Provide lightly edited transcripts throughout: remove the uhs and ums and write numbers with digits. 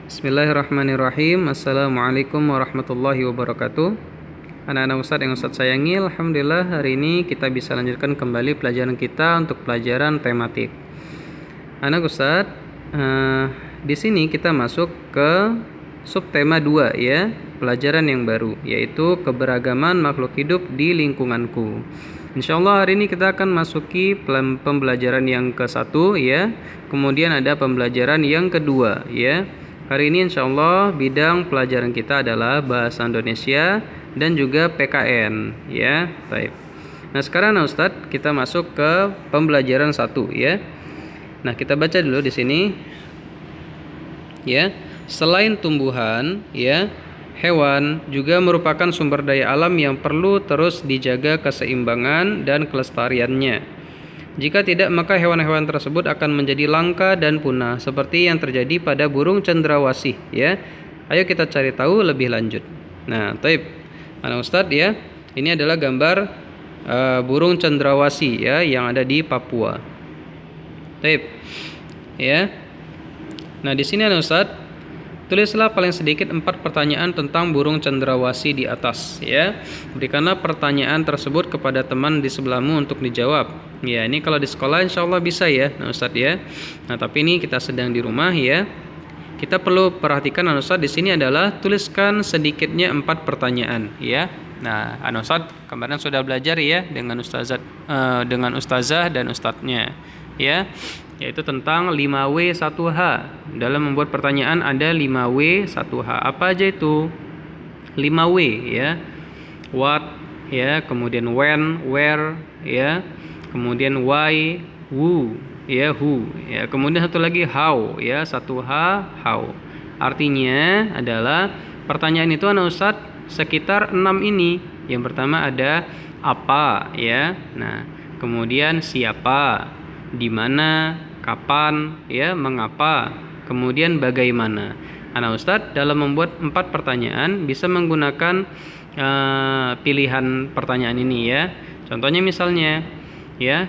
Bismillahirrahmanirrahim. Assalamualaikum warahmatullahi wabarakatuh. Anak-anak Ustadz yang Ustadz sayangi, alhamdulillah hari ini kita bisa lanjutkan kembali pelajaran kita untuk pelajaran tematik. Anak Ustadz, di sini kita masuk ke subtema 2 ya, pelajaran yang baru, yaitu keberagaman makhluk hidup di lingkunganku. Insyaallah hari ini kita akan masuki pembelajaran yang ke-1 ya. Kemudian ada pembelajaran yang kedua ya. Hari ini insyaallah bidang pelajaran kita adalah bahasa Indonesia dan juga PKN ya. Baik. Nah, sekarang Ustadz kita masuk ke pembelajaran 1 ya. Nah, kita baca dulu di sini. Ya. Selain tumbuhan ya, hewan juga merupakan sumber daya alam yang perlu terus dijaga keseimbangan dan kelestariannya. Jika tidak, maka hewan-hewan tersebut akan menjadi langka dan punah, seperti yang terjadi pada burung cendrawasih ya. Ayo kita cari tahu lebih lanjut. Nah, taib. Anak Ustadz ya, ini adalah gambar burung cendrawasih ya yang ada di Papua. Taib. Ya. Nah, di sini anak Ustadz, tulislah paling sedikit 4 pertanyaan tentang burung cendrawasih di atas ya. Berikanlah pertanyaan tersebut kepada teman di sebelahmu untuk dijawab. Ya, ini kalau di sekolah insyaallah bisa ya, nah Ustadz ya. Nah, tapi ini kita sedang di rumah ya. Kita perlu perhatikan Ustadz di sini adalah tuliskan sedikitnya 4 pertanyaan ya. Nah, Ustadz kemarin sudah belajar ya dengan ustazah dan ustadznya ya, yaitu tentang 5W1H. Dalam membuat pertanyaan ada 5W1H. Apa aja itu? 5W ya. What ya, kemudian when, where ya, kemudian why, who ya, who ya, kemudian satu lagi how ya, 1H how. Artinya adalah pertanyaan itu anak Ustadz sekitar 6 ini. Yang pertama ada apa ya. Nah, kemudian siapa, di mana, kapan ya, mengapa, kemudian bagaimana. Anak Ustadz dalam membuat 4 pertanyaan bisa menggunakan pilihan pertanyaan ini ya. Contohnya misalnya ya,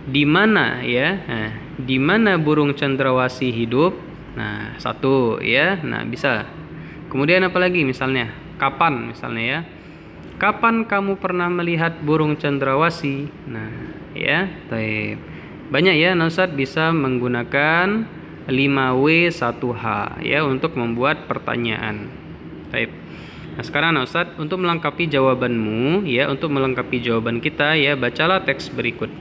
di mana ya, nah, di mana burung cendrawasih hidup. Nah, 1 ya. Nah, bisa. Kemudian apa lagi misalnya, kapan misalnya ya, kapan kamu pernah melihat burung cendrawasih. Nah ya, baik. Banyak ya Ustadz bisa menggunakan 5W1H ya untuk membuat pertanyaan. Baik. Nah, sekarang Ustadz untuk melengkapi jawabanmu ya, untuk melengkapi jawaban kita ya, bacalah teks berikut.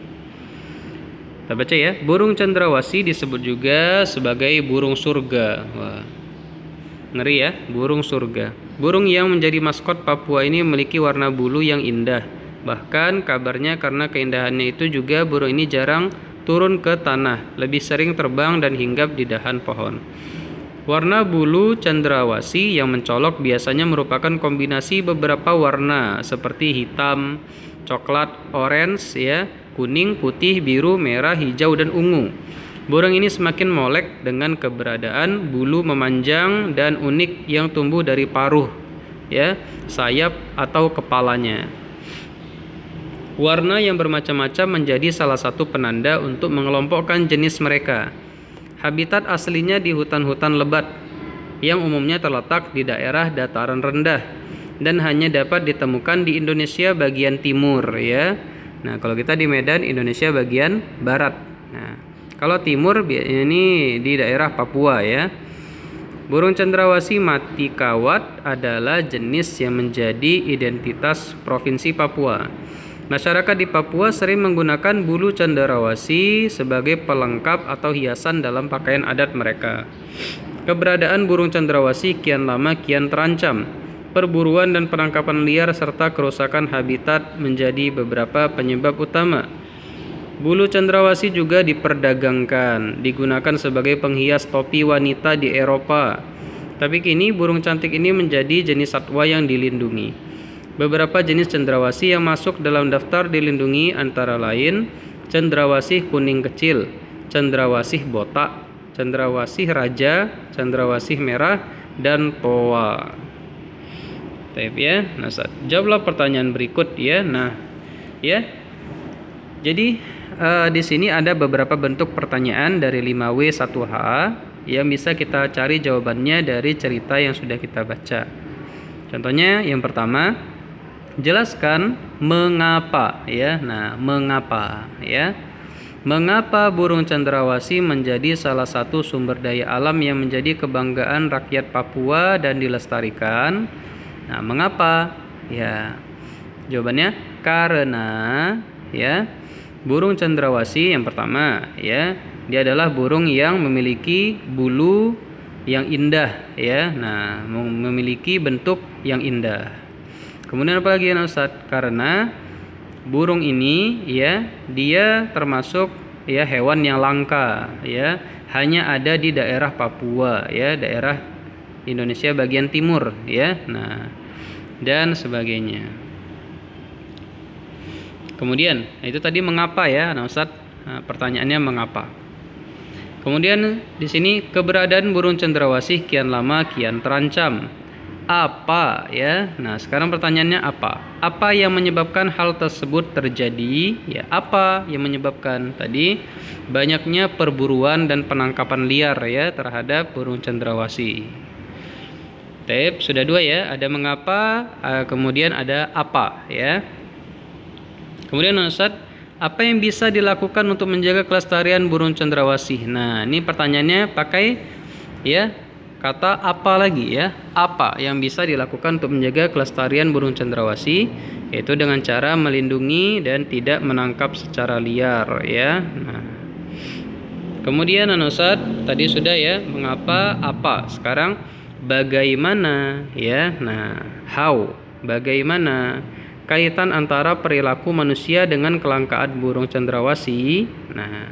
Kita baca ya. Burung cendrawasih disebut juga sebagai burung surga. Wah, ngeri ya, burung surga. Burung yang menjadi maskot Papua ini memiliki warna bulu yang indah. Bahkan kabarnya karena keindahannya itu juga burung ini jarang turun ke tanah, lebih sering terbang dan hinggap di dahan pohon. Warna bulu cendrawasih yang mencolok biasanya merupakan kombinasi beberapa warna seperti hitam, coklat, orange ya, kuning, putih, biru, merah, hijau, dan ungu. Burung ini semakin molek dengan keberadaan bulu memanjang dan unik yang tumbuh dari paruh ya, sayap atau kepalanya. Warna yang bermacam-macam menjadi salah satu penanda untuk mengelompokkan jenis mereka. Habitat aslinya di hutan-hutan lebat yang umumnya terletak di daerah dataran rendah dan hanya dapat ditemukan di Indonesia bagian timur ya. Nah, kalau kita di Medan, Indonesia bagian barat. Nah, kalau timur ini di daerah Papua ya. Burung cendrawasih matikawat adalah jenis yang menjadi identitas Provinsi Papua. Masyarakat di Papua sering menggunakan bulu cendrawasih sebagai pelengkap atau hiasan dalam pakaian adat mereka. Keberadaan burung cendrawasih kian lama kian terancam. Perburuan dan penangkapan liar serta kerusakan habitat menjadi beberapa penyebab utama. Bulu cendrawasih juga diperdagangkan, digunakan sebagai penghias topi wanita di Eropa. Tapi kini burung cantik ini menjadi jenis satwa yang dilindungi. Beberapa jenis cendrawasih yang masuk dalam daftar dilindungi antara lain cendrawasih kuning kecil, cendrawasih botak, cendrawasih raja, cendrawasih merah, dan toa. Baik ya. Nah, jawablah pertanyaan berikut ya. Nah, ya. Jadi di sini ada beberapa bentuk pertanyaan dari 5W1H yang bisa kita cari jawabannya dari cerita yang sudah kita baca. Contohnya yang pertama, jelaskan mengapa ya. Nah, mengapa ya? Mengapa burung cendrawasih menjadi salah satu sumber daya alam yang menjadi kebanggaan rakyat Papua dan dilestarikan? Nah, mengapa? Ya. Jawabannya karena ya, burung cendrawasih yang pertama ya, dia adalah burung yang memiliki bulu yang indah ya. Nah, memiliki bentuk yang indah. Kemudian apa lagi ya Ustaz? Karena burung ini ya, dia termasuk ya hewan yang langka ya, hanya ada di daerah Papua ya, daerah Indonesia bagian timur ya. Nah, dan sebagainya. Kemudian, itu tadi mengapa ya, nah Ustaz, pertanyaannya mengapa. Kemudian di sini keberadaan burung cendrawasih kian lama kian terancam. Apa ya? Nah, sekarang pertanyaannya apa? Apa yang menyebabkan hal tersebut terjadi? Ya, apa yang menyebabkan tadi banyaknya perburuan dan penangkapan liar ya terhadap burung cendrawasih. Sudah dua ya, ada mengapa, kemudian ada apa ya. Kemudian Ustaz, apa yang bisa dilakukan untuk menjaga kelestarian burung cendrawasih? Nah, ini pertanyaannya pakai ya kata apa lagi ya? Apa yang bisa dilakukan untuk menjaga kelestarian burung cendrawasih? Yaitu dengan cara melindungi dan tidak menangkap secara liar ya. Nah, kemudian Ustaz, tadi sudah ya mengapa, apa. Sekarang bagaimana ya? Nah, how, bagaimana kaitan antara perilaku manusia dengan kelangkaan burung cendrawasih. Nah,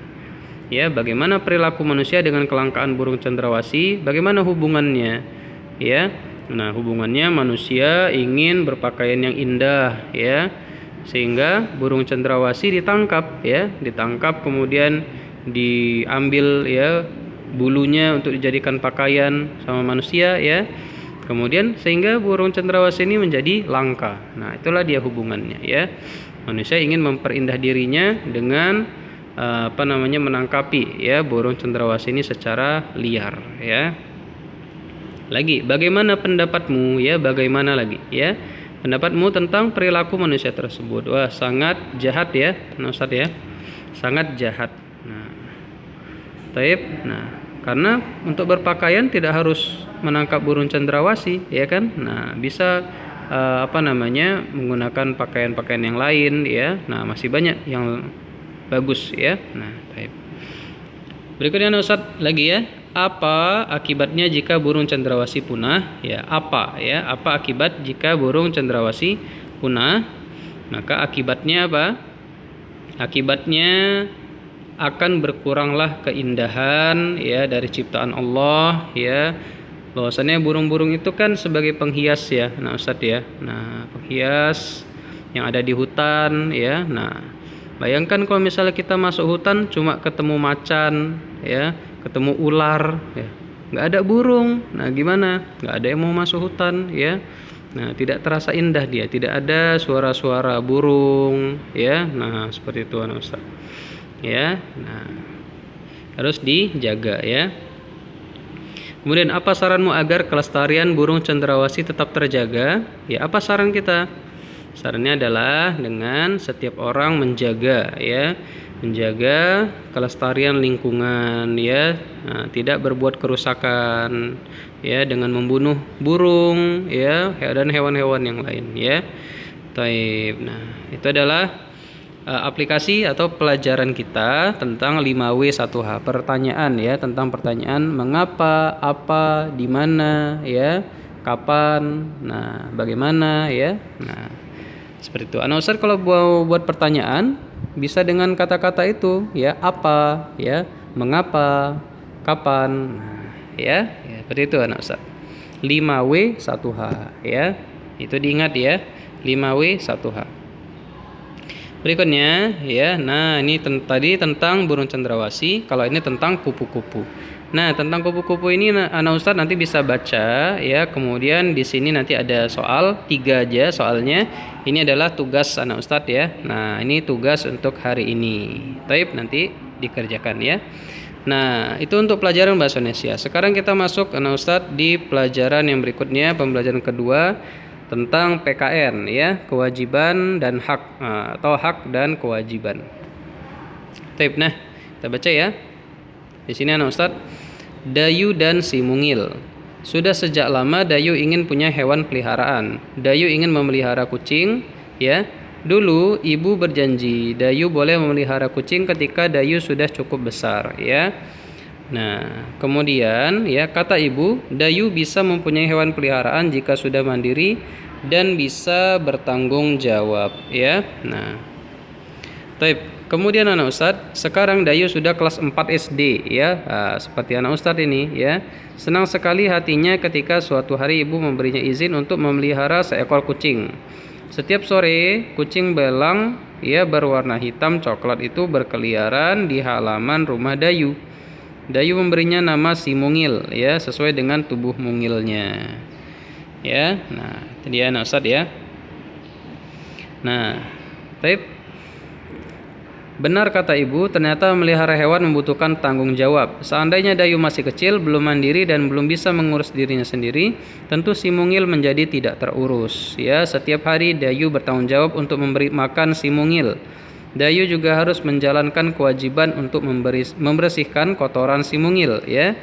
ya bagaimana perilaku manusia dengan kelangkaan burung cendrawasih? Bagaimana hubungannya? Ya. Nah, hubungannya manusia ingin berpakaian yang indah ya, sehingga burung cendrawasih ditangkap ya, ditangkap kemudian diambil ya bulunya untuk dijadikan pakaian sama manusia ya. Kemudian sehingga burung cendrawasih ini menjadi langka. Nah, itulah dia hubungannya ya. Manusia ingin memperindah dirinya dengan menangkapi ya burung cendrawasih ini secara liar ya. Lagi, bagaimana pendapatmu ya? Bagaimana lagi ya? Pendapatmu tentang perilaku manusia tersebut. Wah, sangat jahat ya, Ustaz ya. Sangat jahat. Nah, karena untuk berpakaian tidak harus menangkap burung cendrawasih ya kan. Nah, bisa menggunakan pakaian-pakaian yang lain ya. Nah, masih banyak yang bagus ya. Nah, baik. Berikutnya Ustaz lagi ya. Apa akibatnya jika burung cendrawasih punah? Ya, apa ya? Apa akibat jika burung cendrawasih punah? Maka akibatnya apa? Akibatnya akan berkuranglah keindahan ya dari ciptaan Allah ya. Bahwasannya burung-burung itu kan sebagai penghias ya. Nah, Ustaz ya. Nah, penghias yang ada di hutan ya. Nah, bayangkan kalau misalnya kita masuk hutan cuma ketemu macan ya, ketemu ular ya. Nggak ada burung. Nah, gimana? Nggak ada yang mau masuk hutan ya. Nah, tidak terasa indah dia, tidak ada suara-suara burung ya. Nah, seperti itu Ustaz. Ya. Nah, harus dijaga ya. Kemudian apa saranmu agar kelestarian burung cendrawasih tetap terjaga? Ya, apa saran kita? Sarannya adalah dengan setiap orang menjaga ya, menjaga kelestarian lingkungan ya, nah, tidak berbuat kerusakan ya dengan membunuh burung ya dan hewan-hewan yang lain ya. Taib. Nah, itu adalah aplikasi atau pelajaran kita tentang 5W1H. Pertanyaan ya, tentang pertanyaan mengapa, apa, di mana ya, kapan, nah, bagaimana ya. Nah, seperti itu. Ustaz kalau buat pertanyaan bisa dengan kata-kata itu ya, apa ya, mengapa, kapan. Nah, ya seperti itu Ustaz. 5W1H ya. Itu diingat ya, 5W1H. Berikutnya ya, nah ini tadi tentang burung cendrawasih, kalau ini tentang kupu-kupu. Nah, tentang kupu-kupu ini Ustaz nanti bisa baca ya. Kemudian di sini nanti ada soal 3 aja soalnya. Ini adalah tugas Ustaz ya. Nah, ini tugas untuk hari ini. Taib, nanti dikerjakan ya. Nah, itu untuk pelajaran bahasa Indonesia. Sekarang kita masuk Ustadz di pelajaran yang berikutnya, pembelajaran kedua tentang PKN ya, kewajiban dan hak atau hak dan kewajiban. Taib. Nah, kita baca ya. Di sini Ustadz, Dayu dan si mungil. Sudah sejak lama Dayu ingin punya hewan peliharaan. Dayu ingin memelihara kucing, ya. Dulu ibu berjanji Dayu boleh memelihara kucing ketika Dayu sudah cukup besar, ya. Nah, kemudian ya kata ibu, Dayu bisa mempunyai hewan peliharaan jika sudah mandiri dan bisa bertanggung jawab, ya. Nah, kemudian anak Ustadz, sekarang Dayu sudah kelas 4 SD, ya. Nah, seperti anak Ustadz ini, ya. Senang sekali hatinya ketika suatu hari ibu memberinya izin untuk memelihara seekor kucing. Setiap sore, kucing belang ya berwarna hitam coklat itu berkeliaran di halaman rumah Dayu. Dayu memberinya nama si mungil ya, sesuai dengan tubuh mungilnya. Ya. Nah, itu dia anak Ustadz ya. Nah, benar kata ibu, ternyata memelihara hewan membutuhkan tanggung jawab. Seandainya Dayu masih kecil, belum mandiri dan belum bisa mengurus dirinya sendiri, tentu si mungil menjadi tidak terurus. Ya, setiap hari Dayu bertanggung jawab untuk memberi makan si mungil. Dayu juga harus menjalankan kewajiban untuk membersihkan kotoran si mungil. Ya,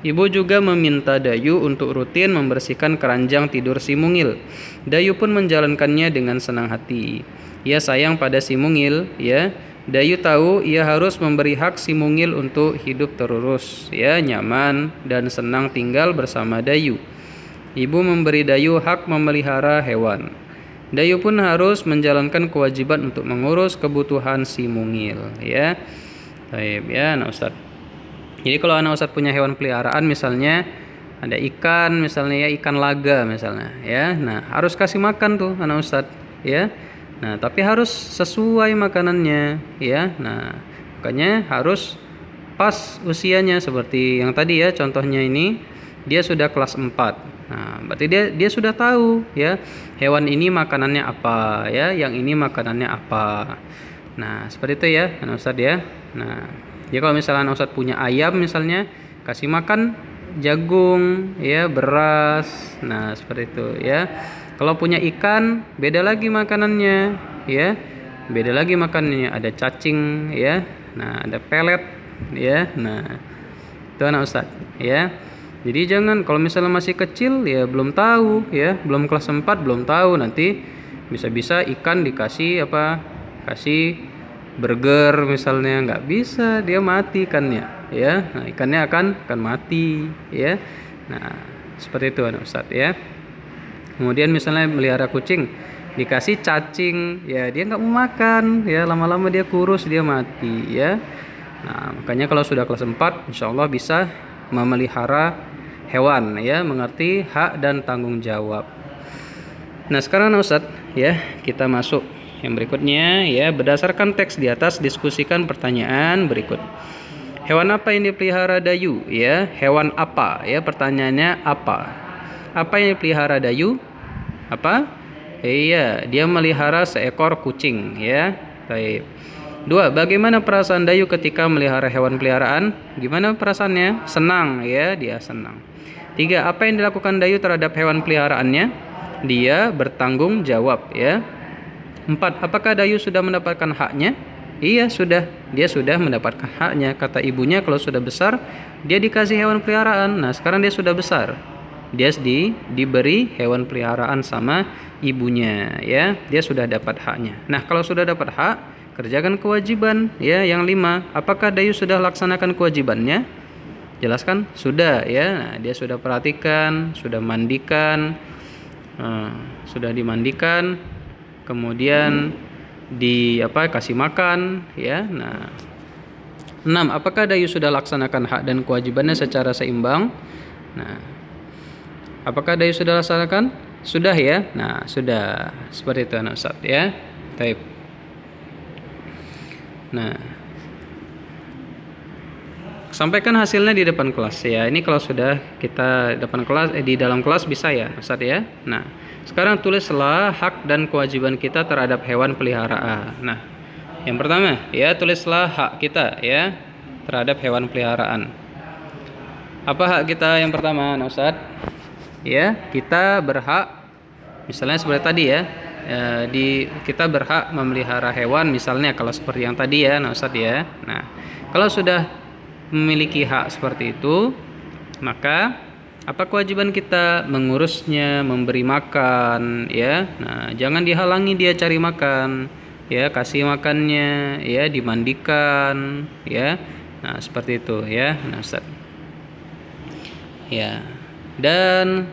ibu juga meminta Dayu untuk rutin membersihkan keranjang tidur si mungil. Dayu pun menjalankannya dengan senang hati. Ia sayang pada si mungil, ya. Dayu tahu ia harus memberi hak si mungil untuk hidup terurus, ya, nyaman dan senang tinggal bersama Dayu. Ibu memberi Dayu hak memelihara hewan. Dayu pun harus menjalankan kewajiban untuk mengurus kebutuhan si mungil, ya. Baik, ya, anak Ustadz. Jadi kalau anak Ustadz punya hewan peliharaan, misalnya ada ikan, misalnya ya ikan laga, misalnya, ya. Nah, harus kasih makan tuh anak Ustadz, ya. Nah, tapi harus sesuai makanannya, ya. Nah, makanya harus pas usianya seperti yang tadi ya, contohnya ini dia sudah kelas 4. Nah, berarti dia sudah tahu ya, hewan ini makanannya apa ya, yang ini makanannya apa. Nah, seperti itu ya, anak Ustadz ya. Nah, ya kalau misalnya anak Ustadz punya ayam misalnya, kasih makan jagung ya, beras. Nah, seperti itu ya. Kalau punya ikan, beda lagi makanannya, ya. Beda lagi makanannya, ada cacing, ya. Nah, ada pelet, ya. Nah, itu anak Ustadz, ya. Jadi jangan kalau misalnya masih kecil, ya belum tahu, ya, belum kelas 4 belum tahu, nanti bisa-bisa ikan dikasih apa? Kasih burger misalnya, nggak bisa, dia mati ikannya, ya. Nah, ikannya akan mati, ya. Nah, seperti itu anak Ustadz, ya. Kemudian misalnya melihara kucing, dikasih cacing, ya dia nggak mau makan, ya lama-lama dia kurus, dia mati, ya. Nah, makanya kalau sudah kelas 4, insya Allah bisa memelihara hewan, ya, mengerti hak dan tanggung jawab. Nah, sekarang Ustadz, ya kita masuk yang berikutnya, ya berdasarkan teks di atas diskusikan pertanyaan berikut. Hewan apa yang dipelihara Dayu? Ya, hewan apa? Ya, pertanyaannya apa? Apa yang dipelihara Dayu? Apa? Iya, dia melihara seekor kucing, ya. Baik. 2. Bagaimana perasaan Dayu ketika melihara hewan peliharaan? Gimana perasaannya? Senang, ya, dia senang. 3. Apa yang dilakukan Dayu terhadap hewan peliharaannya? Dia bertanggung jawab, ya. 4. Apakah Dayu sudah mendapatkan haknya? Iya, sudah. Dia sudah mendapatkan haknya. Kata ibunya kalau sudah besar, dia dikasih hewan peliharaan. Nah, sekarang dia sudah besar. Dia diberi hewan peliharaan sama ibunya, ya. Dia sudah dapat haknya. Nah, kalau sudah dapat hak, kerjakan kewajiban, ya. Yang 5, apakah Dayu sudah laksanakan kewajibannya? Jelaskan, sudah, ya. Nah, dia sudah perhatikan, sudah mandikan, sudah dimandikan, kemudian kasih makan, ya. Nah, 6, apakah Dayu sudah laksanakan hak dan kewajibannya secara seimbang? Nah, apakah Dayu sudah laksanakan? Sudah, ya. Nah, sudah. Seperti itu anak Ustadz, ya. Baik. Nah, sampaikan hasilnya di depan kelas, ya. Ini kalau sudah kita di dalam kelas bisa, ya Ustadz, ya. Nah, sekarang tulislah hak dan kewajiban kita terhadap hewan peliharaan. Nah, yang pertama, ya tulislah hak kita, ya. terhadap hewan peliharaan. Apa hak kita yang pertama, nah Ustaz? Ya, kita berhak, misalnya seperti tadi ya, kita berhak memelihara hewan, misalnya kalau seperti yang tadi ya, nah Ustaz ya. Nah, kalau sudah memiliki hak seperti itu, maka apa kewajiban kita? Mengurusnya, memberi makan, ya. Nah, jangan dihalangi dia cari makan, ya, kasih makannya, ya, dimandikan, ya. Nah, seperti itu, ya. Nah, Ustaz. Ya. Dan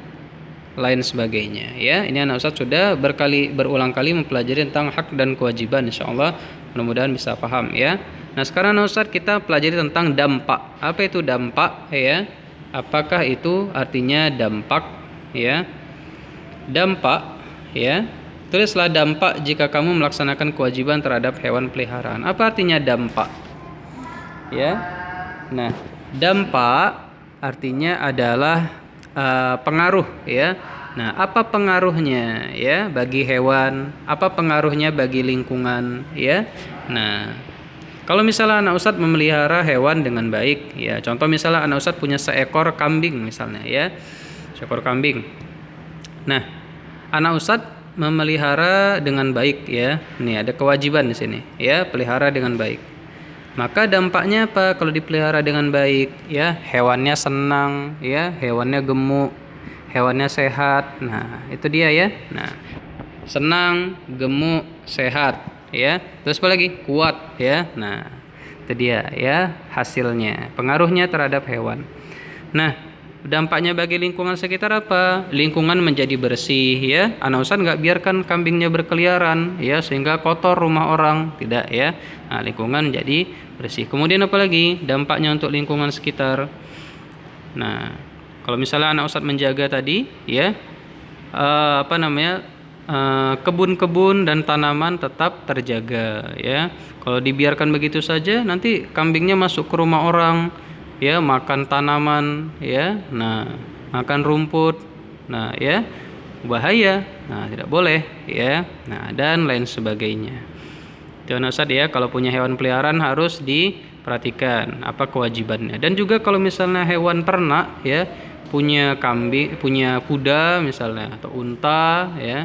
lain sebagainya, ya. Ini anak Ustaz sudah berulang kali mempelajari tentang hak dan kewajiban, insyaallah mudah-mudahan bisa paham, ya. Nah, sekarang anak Ustaz kita pelajari tentang dampak. Apa itu dampak, ya? Apakah itu artinya dampak, ya? Dampak, ya. Tulislah dampak jika kamu melaksanakan kewajiban terhadap hewan peliharaan. Apa artinya dampak? Ya. Nah, dampak artinya adalah pengaruh, ya. Nah, apa pengaruhnya, ya, bagi hewan? Apa pengaruhnya bagi lingkungan, ya? Nah, kalau misalnya anak Ustadz memelihara hewan dengan baik, ya, contoh misalnya anak Ustadz punya seekor kambing misalnya, ya, seekor kambing. Nah, anak Ustadz memelihara dengan baik, ya. Ini ada kewajiban di sini, ya, pelihara dengan baik. Maka dampaknya apa kalau dipelihara dengan baik, ya? Hewannya senang, ya, hewannya gemuk, hewannya sehat. Nah, itu dia, ya. Nah, senang, gemuk, sehat, ya. Terus apa lagi? Kuat, ya. Nah, itu dia, ya, hasilnya, pengaruhnya terhadap hewan. Nah, dampaknya bagi lingkungan sekitar apa? Lingkungan menjadi bersih, ya. Anak Ustadz nggak biarkan kambingnya berkeliaran, ya, sehingga kotor rumah orang, tidak, ya. Nah, lingkungan menjadi bersih. Kemudian apa lagi? Dampaknya untuk lingkungan sekitar. Nah, kalau misalnya anak Ustadz menjaga tadi, ya, kebun-kebun dan tanaman tetap terjaga, ya. Kalau dibiarkan begitu saja, nanti kambingnya masuk ke rumah orang, ya, makan tanaman, ya. Nah, makan rumput. Nah, ya, bahaya. Nah, tidak boleh, ya. Nah, dan lain sebagainya. Itu Ustaz, ya, kalau punya hewan peliharaan harus diperhatikan apa kewajibannya. Dan juga kalau misalnya hewan ternak, ya, punya kambing, punya kuda misalnya atau unta, ya,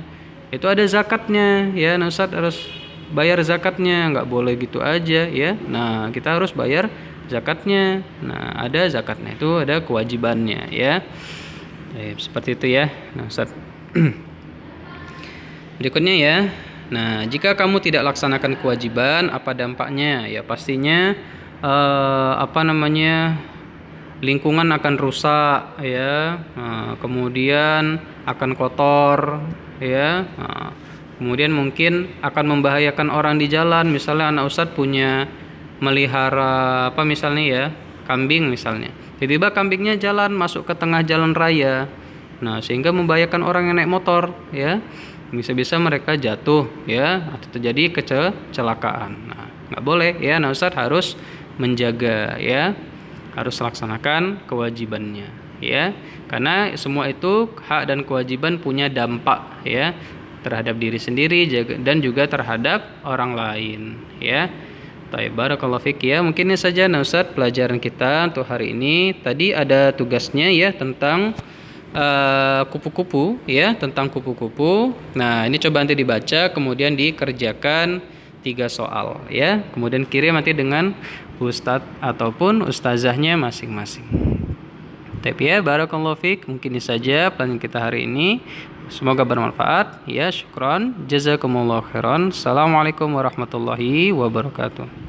itu ada zakatnya, ya. Ustaz harus bayar zakatnya, nggak boleh gitu aja, ya. Nah, kita harus bayar zakatnya. Nah, ada zakatnya, itu ada kewajibannya, ya. Seperti itu, ya. Nah, Ustaz. Berikutnya, ya. Nah, jika kamu tidak laksanakan kewajiban, apa dampaknya? Ya, pastinya lingkungan akan rusak, ya. Kemudian akan kotor, ya. Kemudian mungkin akan membahayakan orang di jalan. Misalnya anak Ustadz punya melihara misalnya, ya, kambing misalnya. Tiba-tiba kambingnya jalan masuk ke tengah jalan raya. Nah, sehingga membahayakan orang yang naik motor, ya. Bisa-bisa mereka jatuh, ya, atau terjadi kecelakaan. Nah, nggak boleh, ya. Nah, Ustadz harus menjaga, ya. Harus laksanakan kewajibannya, ya. Karena semua itu hak dan kewajiban punya dampak, ya, terhadap diri sendiri dan juga terhadap orang lain, ya. Baik, barakallahu fik, ya. Mungkin ini saja Ustaz pelajaran kita untuk hari ini. Tadi ada tugasnya, ya, tentang kupu-kupu, ya, tentang kupu-kupu. Nah, ini coba nanti dibaca kemudian dikerjakan 3 soal, ya. Kemudian kirim nanti dengan ustadz ataupun ustazahnya masing-masing. Tapi, ya, barakallahu fik. Mungkin ini saja pelajaran kita hari ini. Semoga bermanfaat, ya. Syukron, jazakumullahu khairan. Assalamualaikum warahmatullahi wabarakatuh.